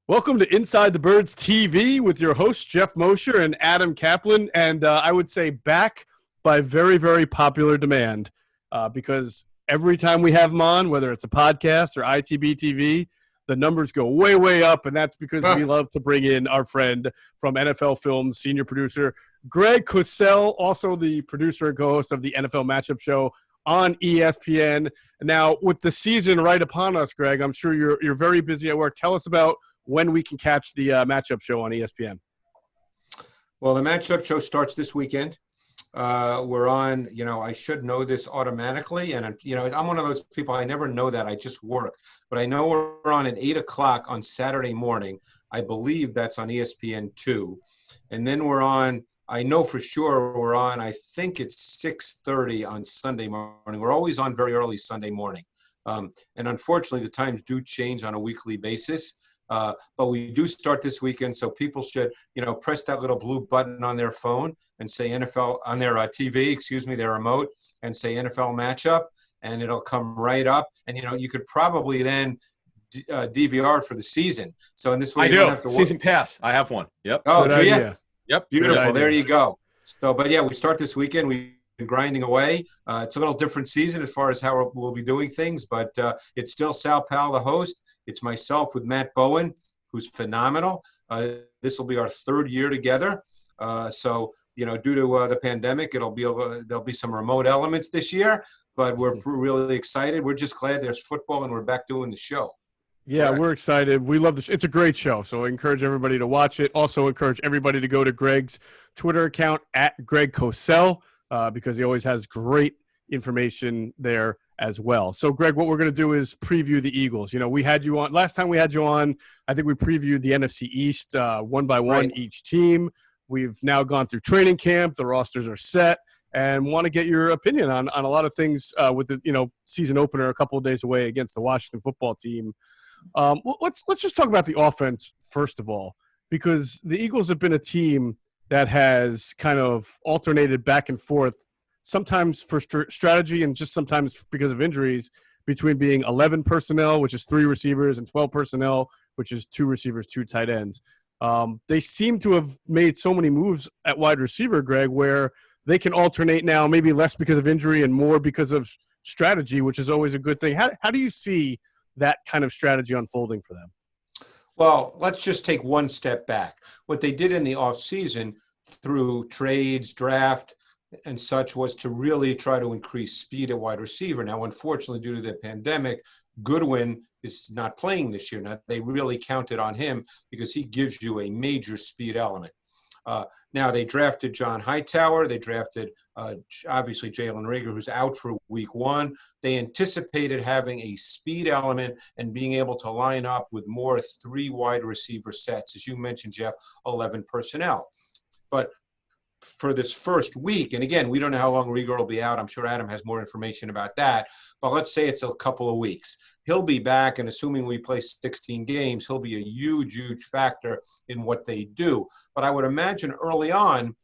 Welcome to Inside the Birds TV with your hosts, Geoff Mosher and Adam Caplan. And I would say back by very, very popular demand because every time we have them on, whether it's a podcast or ITB TV, the numbers go way, way up. And that's because we love to bring in our friend from NFL Films, senior producer, Greg Cosell, also the producer and co-host of the NFL Matchup Show on ESPN. Now, with the season right upon us, Greg, I'm sure you're very busy at work. Tell us about when we can catch the matchup show on ESPN. Well, the matchup show starts this weekend. We're on, I should know this automatically. And, I'm one of those people, I never know that. I just work. But I know we're on at 8 o'clock on Saturday morning. I believe that's on ESPN2. And then we're on, I know for sure we're on, I think it's 6:30 on Sunday morning. We're always on very early Sunday morning. And unfortunately, the times do change on a weekly basis. But we do start this weekend, so people should, press that little blue button on their phone and say NFL on their TV, their remote, and say NFL matchup, and it'll come right up. And you could probably then DVR for the season. So in this way, I you do. don't have to Season pass. I have one. Yep. Oh, Good idea. Yep. Beautiful. There you go. So, but yeah, we start this weekend. We've been grinding away. It's a little different season as far as how we'll be doing things, but it's still Sal Powell, the host. It's myself with Matt Bowen, who's phenomenal. This will be our third year together. So, due to the pandemic, there'll be some remote elements this year, but we're really excited. We're just glad there's football and we're back doing the show. Yeah, Correct. We're excited. We love this. It's a great show, so I encourage everybody to watch it. Also encourage everybody to go to Greg's Twitter account at Greg Cosell because he always has great information there as well. So, Greg, what we're going to do is preview the Eagles. We had you on – last time we had you on, I think we previewed the NFC East one by one, each team. We've now gone through training camp. The rosters are set and want to get your opinion on a lot of things with the, season opener a couple of days away against the Washington football team. Let's just talk about the offense first of all, because the Eagles have been a team that has kind of alternated back and forth, sometimes for strategy and just sometimes because of injuries, between being 11 personnel, which is 3 receivers, and 12 personnel, which is 2 receivers, 2 tight ends. They seem to have made so many moves at wide receiver, Greg, where they can alternate now, maybe less because of injury and more because of strategy, which is always a good thing. How do you see that kind of strategy unfolding for them? Well, let's just take one step back. What they did in the offseason through trades, draft, and such was to really try to increase speed at wide receiver. Now, unfortunately, due to the pandemic, Goodwin is not playing this year. Now, they really counted on him because he gives you a major speed element. Now, they drafted John Hightower. They drafted, obviously, Jalen Reagor, who's out for week 1. They anticipated having a speed element and being able to line up with more 3 wide receiver sets. As you mentioned, Geoff, 11 personnel. But for this first week, and again, we don't know how long Reagor will be out. I'm sure Adam has more information about that. But let's say it's a couple of weeks. He'll be back, and assuming we play 16 games, he'll be a huge, huge factor in what they do. But I would imagine early on,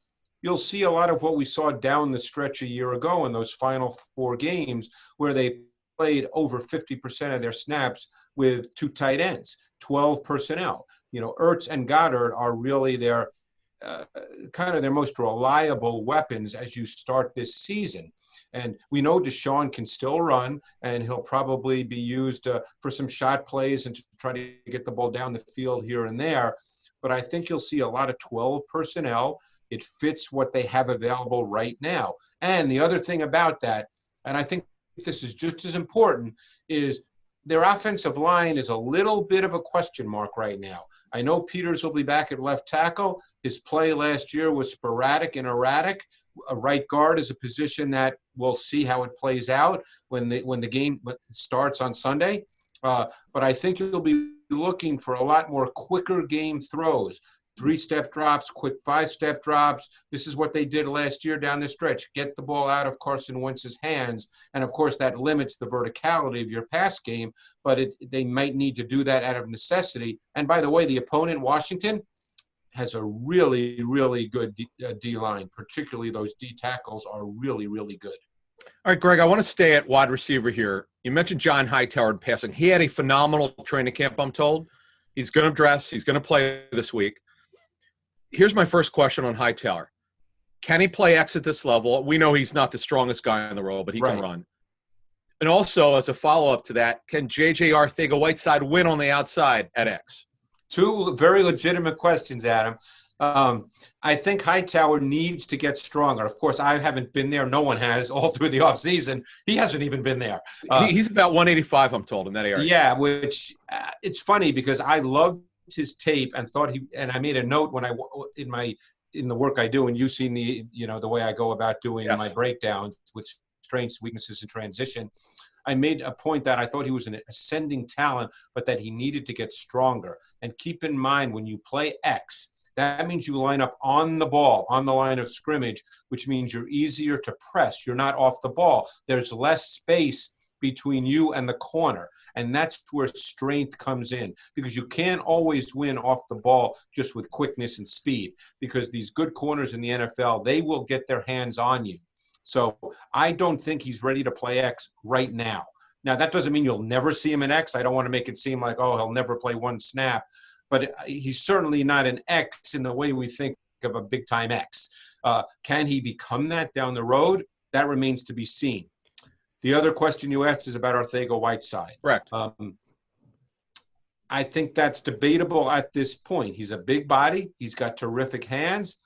you'll see a lot of what we saw down the stretch a year ago in those final 4 games where they played over 50% of their snaps with 2 tight ends, 12 personnel. Ertz and Goddard are really their kind of their most reliable weapons as you start this season. And we know Deshaun can still run, and he'll probably be used for some shot plays and to try to get the ball down the field here and there. But I think you'll see a lot of 12 personnel. It fits what they have available right now. And the other thing about that, and I think this is just as important, is their offensive line is a little bit of a question mark right now. I know Peters will be back at left tackle. His play last year was sporadic and erratic. A right guard is a position that we'll see how it plays out when the game starts on Sunday. But I think you'll be looking for a lot more quicker game throws. 3-step drops, quick 5-step drops. This is what they did last year down the stretch. Get the ball out of Carson Wentz's hands. And, of course, that limits the verticality of your pass game, but they might need to do that out of necessity. And, by the way, the opponent, Washington, has a really, really good D-line, particularly those D tackles are really, really good. All right, Greg, I want to stay at wide receiver here. You mentioned John Hightower in passing. He had a phenomenal training camp, I'm told. He's going to dress. He's going to play this week. Here's my first question on Hightower. Can he play X at this level? We know he's not the strongest guy in the world, but he can run. And also, as a follow-up to that, can J.J. Arcega-Whiteside win on the outside at X? Two very legitimate questions, Adam. I think Hightower needs to get stronger. Of course, I haven't been there. No one has all through the offseason. He hasn't even been there. He's about 185, I'm told, in that area. Yeah, which it's funny because I loved his tape and thought and I made a note when in the work I do, and you've seen the way I go about doing my breakdowns with strengths, weaknesses, and transition. I made a point that I thought he was an ascending talent, but that he needed to get stronger. And keep in mind, when you play X, that means you line up on the ball, on the line of scrimmage, which means you're easier to press. You're not off the ball. There's less space between you and the corner. And that's where strength comes in, because you can't always win off the ball just with quickness and speed, because these good corners in the NFL, they will get their hands on you. So I don't think he's ready to play X right now. Now, that doesn't mean you'll never see him in X. I don't want to make it seem like, he'll never play one snap. But he's certainly not an X in the way we think of a big-time X. Can he become that down the road? That remains to be seen. The other question you asked is about Arcega-Whiteside. Correct. I think that's debatable at this point. He's a big body. He's got terrific hands.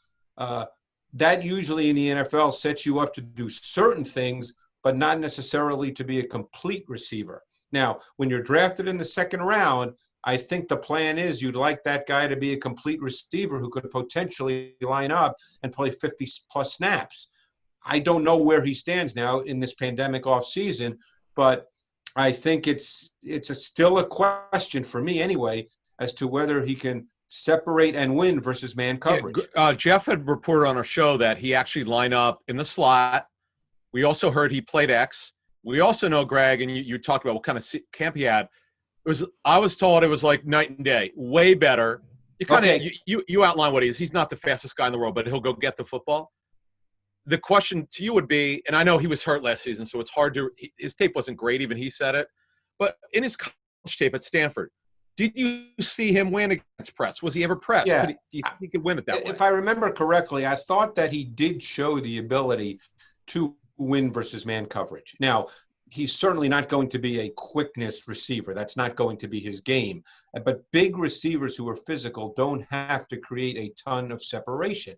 That usually in the NFL sets you up to do certain things, but not necessarily to be a complete receiver. Now, when you're drafted in the second round, I think the plan is you'd like that guy to be a complete receiver who could potentially line up and play 50-plus snaps. I don't know where he stands now in this pandemic offseason, but I think it's still a question for me anyway as to whether he can separate and win versus man coverage. Geoff had reported on our show that he actually lined up in the slot. We also heard he played X. We also know, Greg, and you talked about what kind of camp he had. I was told it was like night and day, way better. You outline what he is. He's not the fastest guy in the world, but he'll go get the football. The question to you would be, and I know he was hurt last season, so it's hard to – his tape wasn't great, even he said it. But in his college tape at Stanford, did you see him win against press? Was he ever pressed? Yeah. Do you think he could win it that way? If I remember correctly, I thought that he did show the ability to win versus man coverage. Now, he's certainly not going to be a quickness receiver. That's not going to be his game. But big receivers who are physical don't have to create a ton of separation.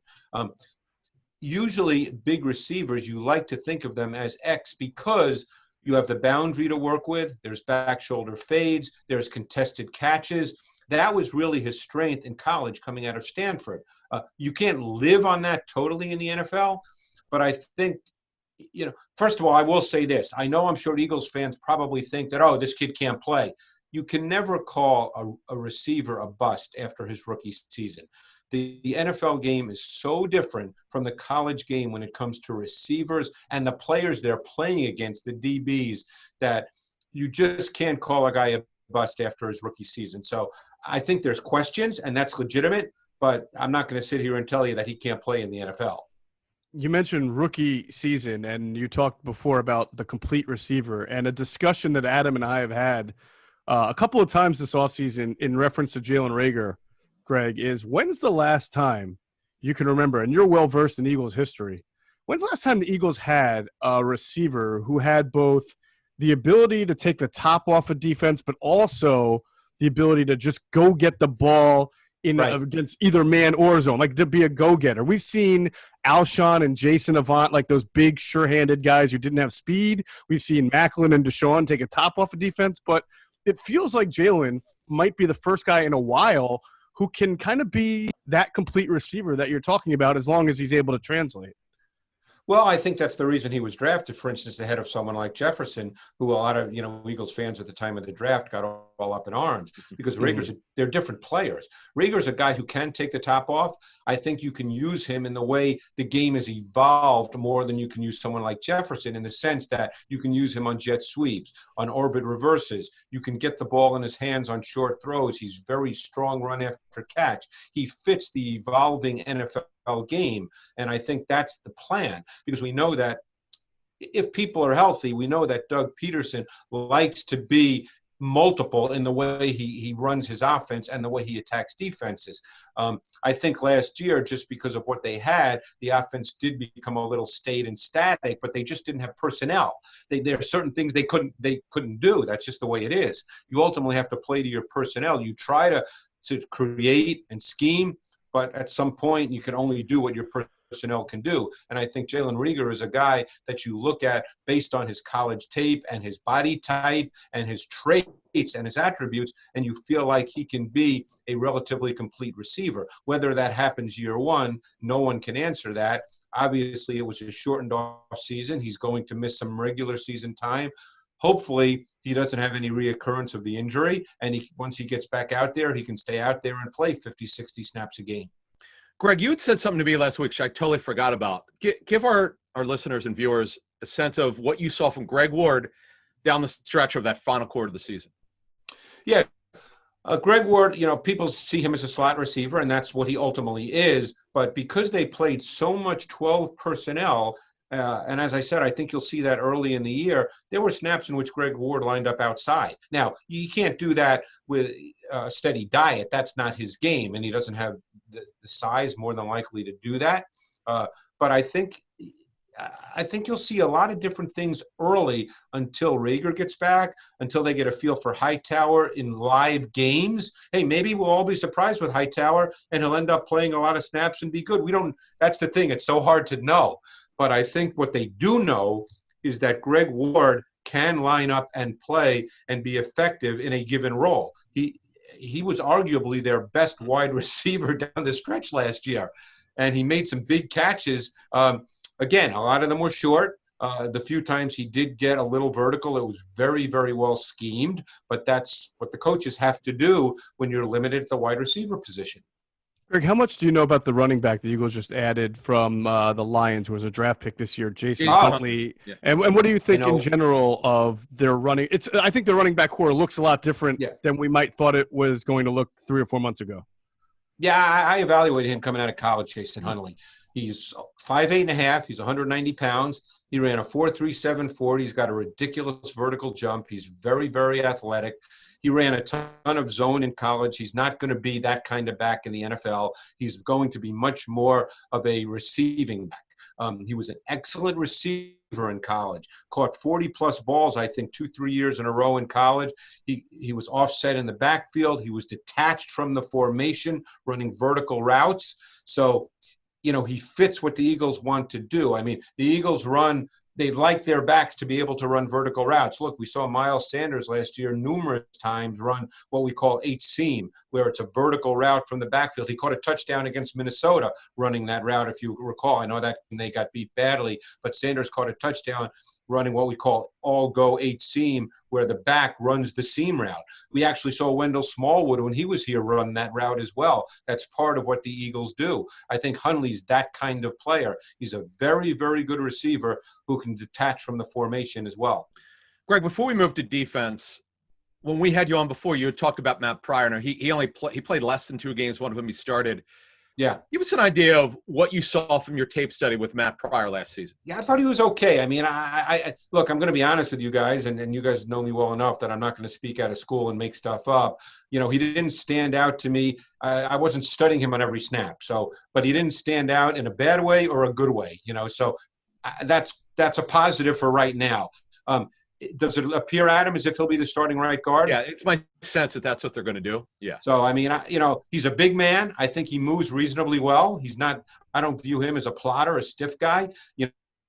Usually, big receivers, you like to think of them as X because you have the boundary to work with. There's back shoulder fades. There's contested catches. That was really his strength in college coming out of Stanford. You can't live on that totally in the NFL, but I think, first of all, I will say this. I'm sure Eagles fans probably think that, this kid can't play. You can never call a receiver a bust after his rookie season. The NFL game is so different from the college game when it comes to receivers and the players they're playing against, the DBs, that you just can't call a guy a bust after his rookie season. So I think there's questions, and that's legitimate, but I'm not going to sit here and tell you that he can't play in the NFL. You mentioned rookie season, and you talked before about the complete receiver, and a discussion that Adam and I have had a couple of times this offseason in reference to Jalen Reagor, Greg, is when's the last time you can remember, and you're well-versed in Eagles history, when's the last time the Eagles had a receiver who had both the ability to take the top off of defense, but also the ability to just go get the ball against either man or zone, like to be a go-getter? We've seen Alshon and Jason Avant, like those big, sure-handed guys who didn't have speed. We've seen Macklin and Deshaun take a top off of defense, but it feels like Jalen might be the first guy in a while who can kind of be that complete receiver that you're talking about as long as he's able to translate. Well, I think that's the reason he was drafted, for instance, ahead of someone like Jefferson, who a lot of, Eagles fans at the time of the draft got all up in arms, because they're different players. Reagor's a guy who can take the top off. I think you can use him in the way the game has evolved more than you can use someone like Jefferson, in the sense that you can use him on jet sweeps, on orbit reverses. You can get the ball in his hands on short throws. He's very strong run after catch. He fits the evolving NFL game, and I think that's the plan, because we know that if people are healthy, we know that Doug Peterson likes to be multiple in the way he runs his offense and the way he attacks defenses. I think last year, just because of what they had, the offense did become a little staid and static, but they just didn't have personnel. There are certain things they couldn't do. That's just the way it is. You ultimately have to play to your personnel. You try to create and scheme, but at some point you can only do what your personnel can do. And I think Jalen Reagor is a guy that you look at based on his college tape and his body type and his traits and his attributes, and you feel like he can be a relatively complete receiver. Whether that happens year one, no one can answer that. Obviously, it was a shortened off season. He's going to miss some regular season time. Hopefully, he doesn't have any reoccurrence of the injury, and once he gets back out there, he can stay out there and play 50, 60 snaps a game. Greg, you had said something to me last week, which I totally forgot about. Give our listeners and viewers a sense of what you saw from Greg Ward down the stretch of that final quarter of the season. Yeah. Greg Ward, people see him as a slot receiver, and that's what he ultimately is. But because they played so much 12 personnel, and as I said, I think you'll see that early in the year, there were snaps in which Greg Ward lined up outside. Now, you can't do that with a steady diet. That's not his game, and he doesn't have the size more than likely to do that. But I think you'll see a lot of different things early until Reagor gets back, until they get a feel for Hightower in live games. Hey, maybe we'll all be surprised with Hightower, and he'll end up playing a lot of snaps and be good. That's the thing. It's so hard to know. But I think what they do know is that Greg Ward can line up and play and be effective in a given role. He was arguably their best wide receiver down the stretch last year, and he made some big catches. Again, a lot of them were short. The few times he did get a little vertical, it was very, very well schemed, but that's what the coaches have to do when you're limited at the wide receiver position. Greg, how much do you know about the running back the Eagles just added from the Lions, who was a draft pick this year, Jason Huntley? Yeah. And what do you think in general of their running? I think their running back core looks a lot different than we might thought it was going to look 3 or 4 months ago. Yeah, I evaluated him coming out of college, Jason Huntley. He's 5'8.5". He's 190 pounds. He ran a 4.37 40. He's got a ridiculous vertical jump. He's very, very athletic. He ran a ton of zone in college. He's not going to be that kind of back in the NFL. He's going to be much more of a receiving back. He was an excellent receiver in college. Caught 40-plus balls, I think, 2-3 years in a row in college. He was offset in the backfield. He was detached from the formation, running vertical routes. So, he fits what the Eagles want to do. I mean, the Eagles they like their backs to be able to run vertical routes. Look, we saw Miles Sanders last year numerous times run what we call H-seam, where it's a vertical route from the backfield. He caught a touchdown against Minnesota running that route, if you recall. I know that they got beat badly, but Sanders caught a touchdown running what we call all-go H-seam, where the back runs the seam route. We actually saw Wendell Smallwood, when he was here, run that route as well. That's part of what the Eagles do. I think Huntley's that kind of player. He's a very, very good receiver who can detach from the formation as well. Greg, before we move to defense, when we had you on before, you had talked about Matt Pryor. Now, he played less than 2 games. One of them he started. Yeah. Give us an idea of what you saw from your tape study with Matt Pryor last season. Yeah, I thought he was okay. I mean, I look, I'm going to be honest with you guys, and you guys know me well enough that I'm not going to speak out of school and make stuff up. He didn't stand out to me. I wasn't studying him on every snap. But he didn't stand out in a bad way or a good way, So that's a positive for right now. Does it appear at him as if he'll be the starting right guard? Yeah, it's my sense that that's what they're going to do. Yeah. So, I mean, he's a big man. I think he moves reasonably well. I don't view him as a plotter, a stiff guy.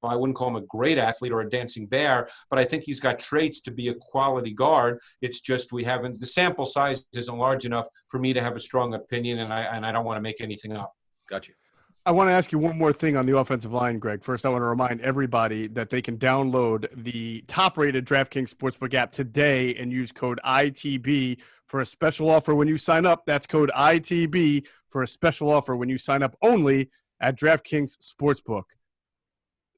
I wouldn't call him a great athlete or a dancing bear, but I think he's got traits to be a quality guard. It's just the sample size isn't large enough for me to have a strong opinion, and I don't want to make anything up. Gotcha. I want to ask you one more thing on the offensive line, Greg. First, I want to remind everybody that they can download the top-rated DraftKings Sportsbook app today and use code ITB for a special offer when you sign up. That's code ITB for a special offer when you sign up only at DraftKings Sportsbook.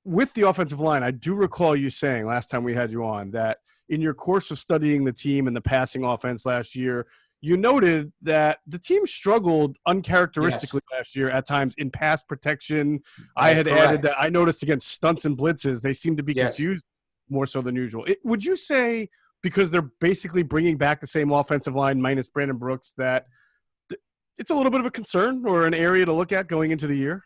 With the offensive line, I do recall you saying last time we had you on that in your course of studying the team and the passing offense last year, you noted that the team struggled uncharacteristically last year at times in pass protection. I had added that I noticed against stunts and blitzes, they seem to be confused more so than usual. Would you say because they're basically bringing back the same offensive line minus Brandon Brooks that it's a little bit of a concern or an area to look at going into the year?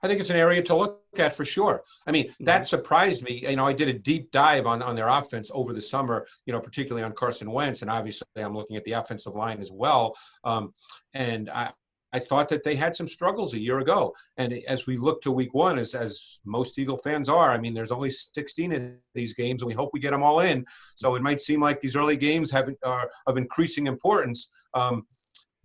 I think it's an area to look at for sure. I mean, that surprised me. I did a deep dive on their offense over the summer, particularly on Carson Wentz, and obviously I'm looking at the offensive line as well. And I thought that they had some struggles a year ago. And as we look to week one, as most Eagle fans are, I mean, there's only 16 of these games, and we hope we get them all in. So it might seem like these early games are of increasing importance.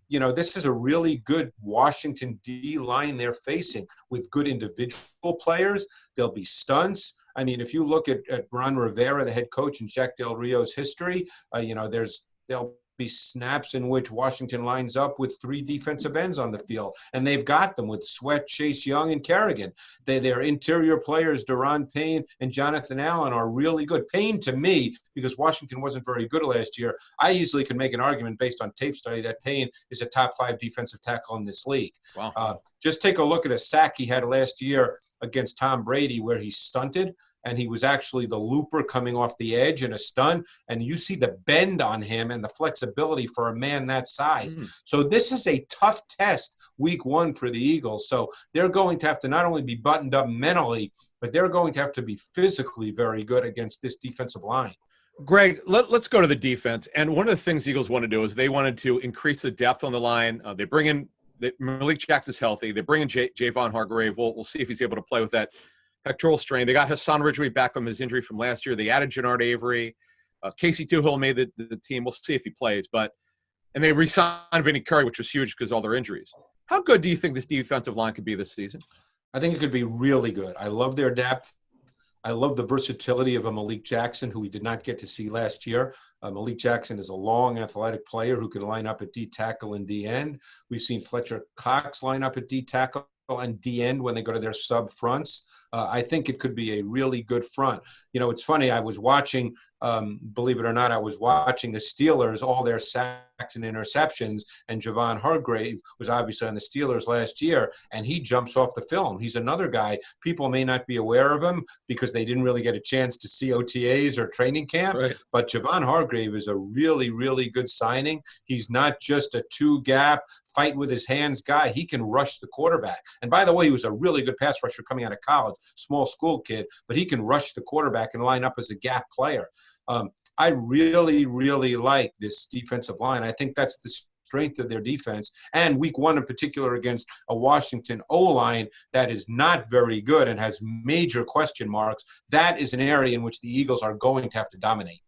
This is a really good Washington D line they're facing with good individual players. There'll be stunts. I mean, if you look at Ron Rivera, the head coach, and Jack Del Rio's history, there'll be snaps in which Washington lines up with 3 defensive ends on the field, and they've got them with Sweat, Chase Young, and Kerrigan. Their interior players, Daron Payne and Jonathan Allen, are really good. Payne, to me, because Washington wasn't very good last year, I easily can make an argument based on tape study that Payne is a top 5 defensive tackle in this league. Wow. Just take a look at a sack he had last year against Tom Brady where he stunted, and he was actually the looper coming off the edge in a stun, and you see the bend on him and the flexibility for a man that size. So this is a tough test week one for the Eagles. So they're going to have to not only be buttoned up mentally, but they're going to have to be physically very good against this defensive line. Greg, let's go to the defense. And one of the things the Eagles want to do is they wanted to increase the depth on the line. They bring in Malik Jackson's healthy. They bring in Javon Hargrave. We'll see if he's able to play with that pectoral strain. They got Hassan Ridgway back from his injury from last year. They added Jannard Avery. Casey Tuhill made the team. We'll see if he plays. And they re-signed Vinny Curry, which was huge because of all their injuries. How good do you think this defensive line could be this season? I think it could be really good. I love their depth. I love the versatility of a Malik Jackson, who we did not get to see last year. Malik Jackson is a long, athletic player who can line up at D tackle and D end. We've seen Fletcher Cox line up at D tackle and D end when they go to their sub fronts. I think it could be a really good front. It's funny. I was watching, believe it or not, I was watching the Steelers, all their sacks and interceptions, and Javon Hargrave was obviously on the Steelers last year, and he jumps off the film. He's another guy. People may not be aware of him because they didn't really get a chance to see OTAs or training camp, right. But Javon Hargrave is a really, really good signing. He's not just a 2-gap, fight with his hands guy. He can rush the quarterback. And by the way, he was a really good pass rusher coming out of college, small school kid, but he can rush the quarterback and line up as a gap player. I really, really like this defensive line. I think that's the strength of their defense. And week one in particular against a Washington O-line that is not very good and has major question marks, that is an area in which the Eagles are going to have to dominate.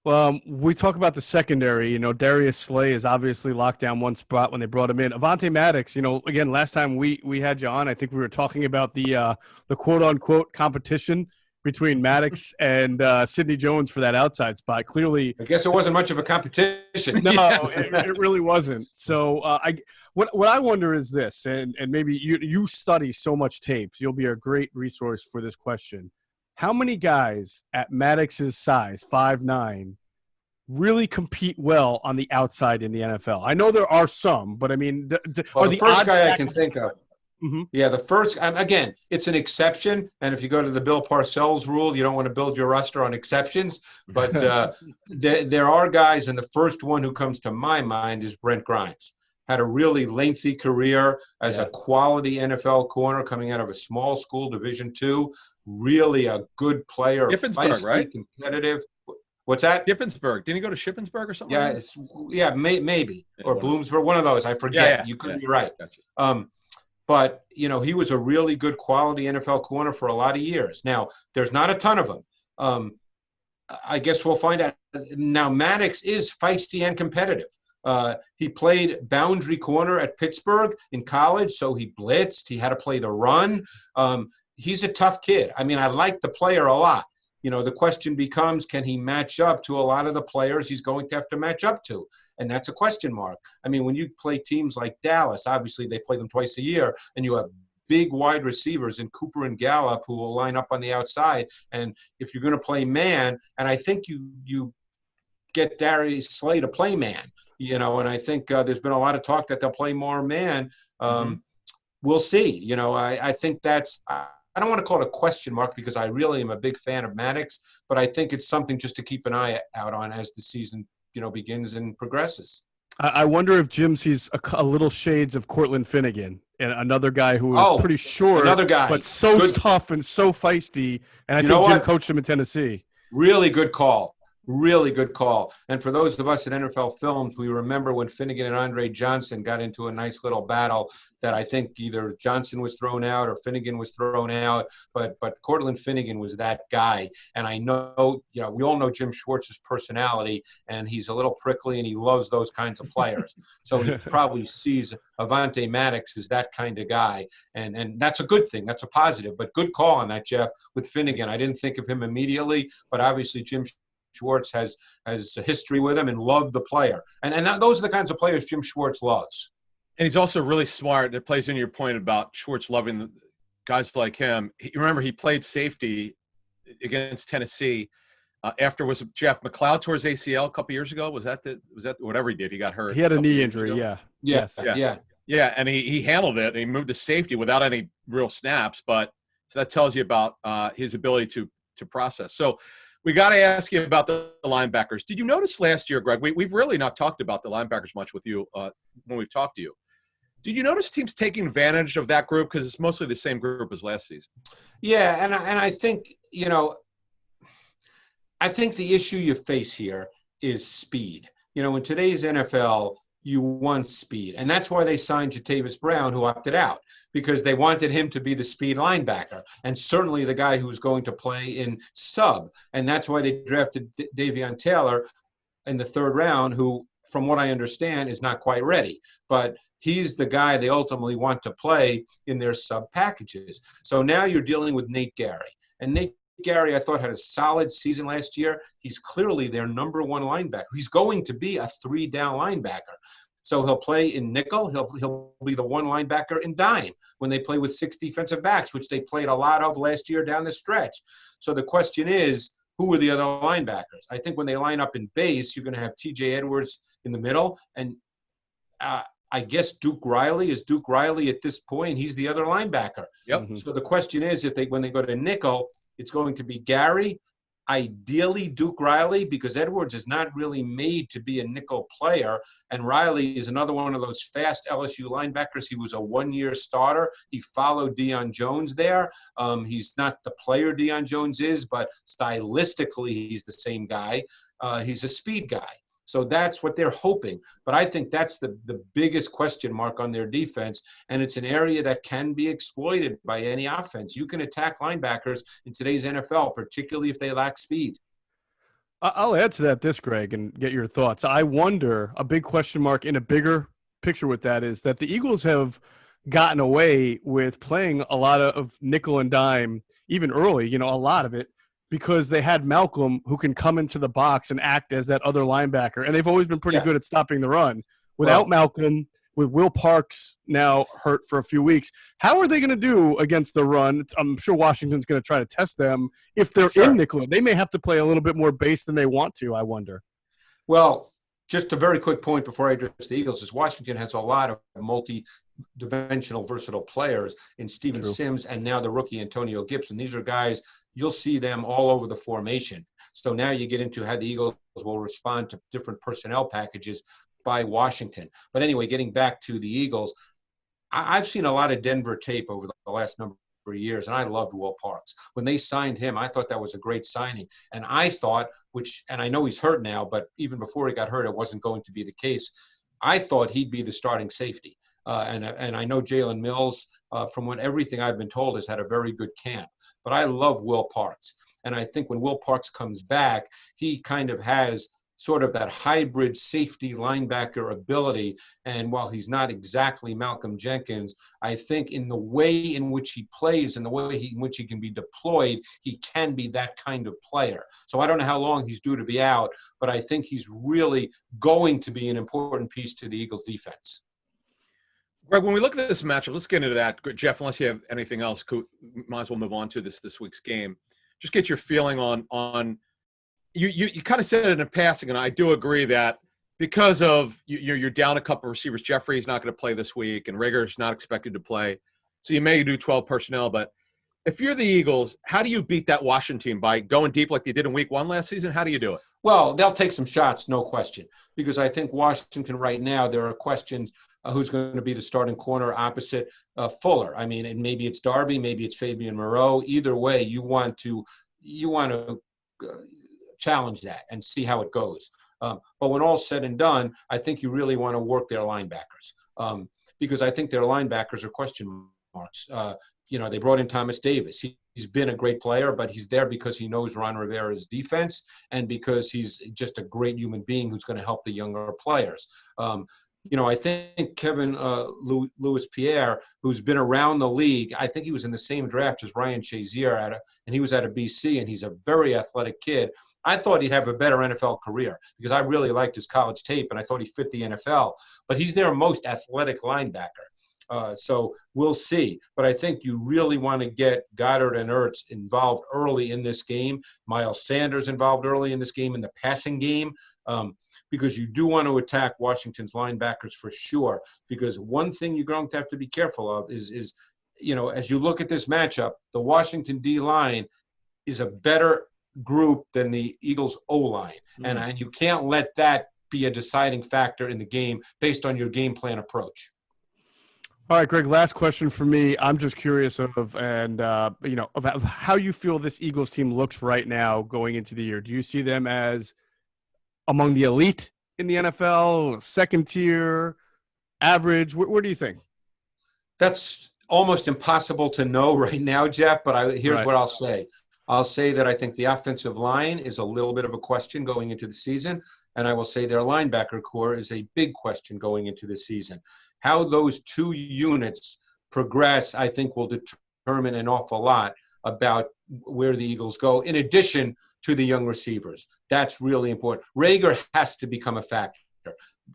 Well, we talk about the secondary. Darius Slay is obviously locked down one spot when they brought him in. Avonte Maddox, again, last time we had you on, I think we were talking about the quote-unquote competition between Maddox and Sidney Jones for that outside spot. Clearly, I guess it wasn't much of a competition. No, it really wasn't. So what I wonder is this, and maybe you study so much tape, you'll be a great resource for this question. How many guys at Maddox's size, 5'9", really compete well on the outside in the NFL? I know there are some, but I mean, are the first guy I can think of. Mm-hmm. Yeah, the first, again, it's an exception. And if you go to the Bill Parcells rule, you don't want to build your roster on exceptions. But there are guys, and the first one who comes to my mind is Brent Grimes. Had a really lengthy career as a quality NFL corner coming out of a small school, Division II. Really a good player, Shippensburg, right? Competitive. What's that? Shippensburg. Didn't he go to Shippensburg or something? Yeah, maybe. Or Bloomsburg, one of those. I forget. You could be right. Gotcha. But, he was a really good quality NFL corner for a lot of years. Now, there's not a ton of them. I guess we'll find out. Now, Maddox is feisty and competitive. He played boundary corner at Pittsburgh in college, so he blitzed. He had to play the run. He's a tough kid. I mean, I like the player a lot. The question becomes, can he match up to a lot of the players he's going to have to match up to? And that's a question mark. I mean, when you play teams like Dallas, obviously they play them twice a year, and you have big wide receivers in Cooper and Gallup who will line up on the outside. And if you're going to play man, and I think you get Darius Slay to play man, and I think there's been a lot of talk that they'll play more man. We'll see. I think that's don't want to call it a question mark because I really am a big fan of Maddox, but I think it's something just to keep an eye out on as the season, begins and progresses. I wonder if Jim sees a little shades of Cortland Finnegan, and another guy who is pretty short, another guy, but so good, tough and so feisty. And I think Jim coached him in Tennessee. Really good call. Really good call. And for those of us at NFL Films, we remember when Finnegan and Andre Johnson got into a nice little battle that I think either Johnson was thrown out or Finnegan was thrown out. But Cortland Finnegan was that guy. And I know, we all know Jim Schwartz's personality, and he's a little prickly and he loves those kinds of players. So he probably sees Avonte Maddox as that kind of guy. And that's a good thing. That's a positive. But good call on that, Geoff, with Finnegan. I didn't think of him immediately, but obviously Jim Schwartz has a history with him and loved the player. And those are the kinds of players Jim Schwartz loves. And he's also really smart. It plays into your point about Schwartz loving guys like him. Remember, he played safety against Tennessee after was Jeff McLeod tore his ACL a couple years ago. Was that whatever he did? He got hurt. He had a knee injury. Yeah. Yes. Yeah. And he handled it. And he moved to safety without any real snaps. But so that tells you about his ability to process. So we got to ask you about the linebackers. Did you notice last year, Greg, we've really not talked about the linebackers much with you when we've talked to you. Did you notice teams taking advantage of that group? Because it's mostly the same group as last season. Yeah, and I think, I think the issue you face here is speed. In today's NFL, you want speed. And that's why they signed Jatavis Brown, who opted out, because they wanted him to be the speed linebacker and certainly the guy who's going to play in sub. And that's why they drafted Davion Taylor in the third round, who, from what I understand, is not quite ready. But he's the guy they ultimately want to play in their sub packages. So now you're dealing with Nate Gary. And Nate Gary, I thought, had a solid season last year. He's clearly their number one linebacker. He's going to be a 3-down linebacker. So he'll play in nickel. He'll be the one linebacker in dime when they play with 6 defensive backs, which they played a lot of last year down the stretch. So the question is, who are the other linebackers? I think when they line up in base, you're going to have T.J. Edwards in the middle. And I guess Duke Riley at this point. He's the other linebacker. Yep. So the question is, when they go to nickel, it's going to be Gary, ideally Duke Riley, because Edwards is not really made to be a nickel player. And Riley is another one of those fast LSU linebackers. He was a one-year starter. He followed Deion Jones there. He's not the player Deion Jones is, but stylistically he's the same guy. He's a speed guy. So that's what they're hoping. But I think that's the biggest question mark on their defense, and it's an area that can be exploited by any offense. You can attack linebackers in today's NFL, particularly if they lack speed. I'll add to that Greg, and get your thoughts. I wonder, a big question mark in a bigger picture with that is that the Eagles have gotten away with playing a lot of nickel and dime, even early, a lot of it, because they had Malcolm who can come into the box and act as that other linebacker. And they've always been pretty good at stopping the run. Without Malcolm, with Will Parks now hurt for a few weeks, how are they going to do against the run? I'm sure Washington's going to try to test them. If they're in nickel, they may have to play a little bit more base than they want to, I wonder. Well, just a very quick point before I address the Eagles is Washington has a lot of multi-dimensional, versatile players in Steven Sims and now the rookie Antonio Gibson. These are guys – you'll see them all over the formation. So now you get into how the Eagles will respond to different personnel packages by Washington. But anyway, getting back to the Eagles, I've seen a lot of Denver tape over the last number of years, and I loved Will Parks. When they signed him, I thought that was a great signing. And I thought, and I know he's hurt now, but even before he got hurt, it wasn't going to be the case. I thought he'd be the starting safety. And I know Jalen Mills, from everything I've been told, has had a very good camp. But I love Will Parks. And I think when Will Parks comes back, he kind of has sort of that hybrid safety linebacker ability. And while he's not exactly Malcolm Jenkins, I think in the way in which he plays and the way in which he can be deployed, he can be that kind of player. So I don't know how long he's due to be out, but I think he's really going to be an important piece to the Eagles defense. Greg, when we look at this matchup, let's get into that. Geoff, unless you have anything else, might as well move on to this week's game. Just get your feeling on you kind of said it in passing, and I do agree that because of you're down a couple of receivers. Jeffrey's not going to play this week, and Reagor's not expected to play. So you may do 12 personnel, but If you're the Eagles, how do you beat that Washington team? By going deep like they did in week 1 last season? How do you do it? Well, they'll take some shots, no question, because I think Washington right now, there are questions who's going to be the starting corner opposite Fuller. I mean, and maybe it's Darby, maybe it's Fabian Moreau. Either way, you want to challenge that and see how it goes. But when all's said and done, I think you really want to work their linebackers because I think their linebackers are question marks. They brought in Thomas Davis. He's been a great player, but he's there because he knows Ron Rivera's defense and because he's just a great human being who's going to help the younger players. I think Kevin Lewis-Pierre, who's been around the league, I think he was in the same draft as Ryan Shazier and he was out of BC, and he's a very athletic kid. I thought he'd have a better NFL career because I really liked his college tape, and I thought he fit the NFL. But he's their most athletic linebacker. So we'll see. But I think you really want to get Goddard and Ertz involved early in this game, Miles Sanders involved early in this game in the passing game, because you do want to attack Washington's linebackers for sure. Because one thing you're going to have to be careful of is as you look at this matchup, the Washington D-line is a better group than the Eagles O-line. Mm-hmm. And you can't let that be a deciding factor in the game based on your game plan approach. All right, Greg, last question for me. I'm just curious of how you feel this Eagles team looks right now going into the year. Do you see them as among the elite in the NFL, second tier, average? Where do you think? That's almost impossible to know right now, Geoff, but here's what I'll say. I'll say that I think the offensive line is a little bit of a question going into the season, and I will say their linebacker core is a big question going into the season. How those two units progress, I think, will determine an awful lot about where the Eagles go, in addition to the young receivers. That's really important. Reagor has to become a factor.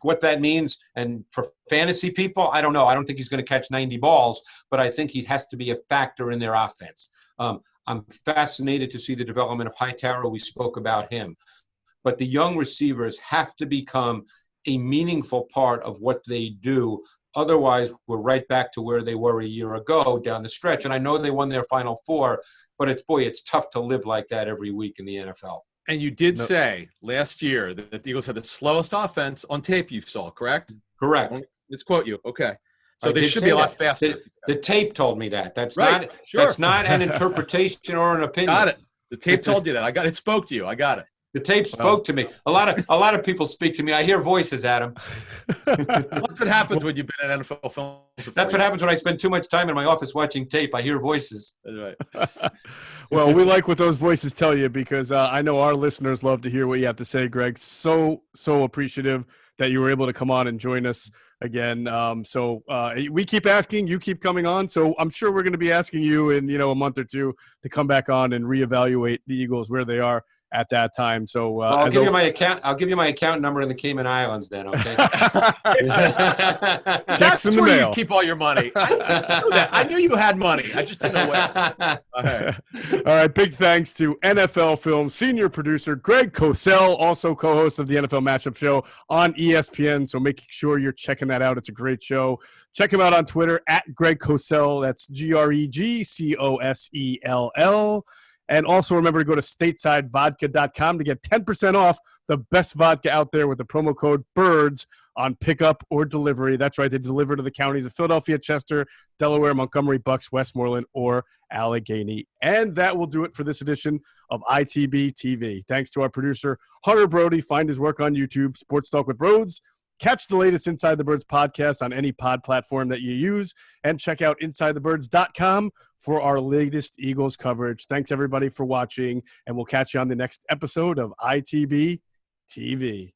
What that means, and for fantasy people, I don't know. I don't think he's going to catch 90 balls, but I think he has to be a factor in their offense. I'm fascinated to see the development of Hightower. We spoke about him. But the young receivers have to become a meaningful part of what they do. Otherwise, we're right back to where they were a year ago down the stretch. And I know they won their Final Four, but it's tough to live like that every week in the NFL. And you did say last year that the Eagles had the slowest offense on tape you saw, correct? Correct. Let's quote you. Okay. So they should be a lot faster. The tape told me that. That's right. That's not an interpretation or an opinion. Got it. The tape told you that. It spoke to you. I got it. The tape spoke to me. A lot of people speak to me. I hear voices, Adam. That's what happens when you've been in NFL film. That's what happens when I spend too much time in my office watching tape. I hear voices. That's right. Well, we like what those voices tell you because I know our listeners love to hear what you have to say, Greg. So appreciative that you were able to come on and join us again. We keep asking, you keep coming on. So I'm sure we're going to be asking you in a month or two to come back on and reevaluate the Eagles where they are at that time. So I'll give you my account. I'll give you my account number in the Cayman Islands then. Okay. That's where mail. You keep all your money. I knew that. I knew you had money. I just didn't know where. All right. Big thanks to NFL Film senior producer Greg Cosell, also co-host of the NFL Matchup Show on ESPN. So make sure you're checking that out. It's a great show. Check him out on Twitter at Greg Cosell. That's GregCossell. And also remember to go to statesidevodka.com to get 10% off the best vodka out there with the promo code BIRDS on pickup or delivery. That's right. They deliver to the counties of Philadelphia, Chester, Delaware, Montgomery, Bucks, Westmoreland, or Allegheny. And that will do it for this edition of ITB TV. Thanks to our producer, Hunter Brody. Find his work on YouTube, Sports Talk with Rhodes. Catch the latest Inside the Birds podcast on any pod platform that you use. And check out InsideTheBirds.com for our latest Eagles coverage. Thanks, everybody, for watching, and we'll catch you on the next episode of ITB TV.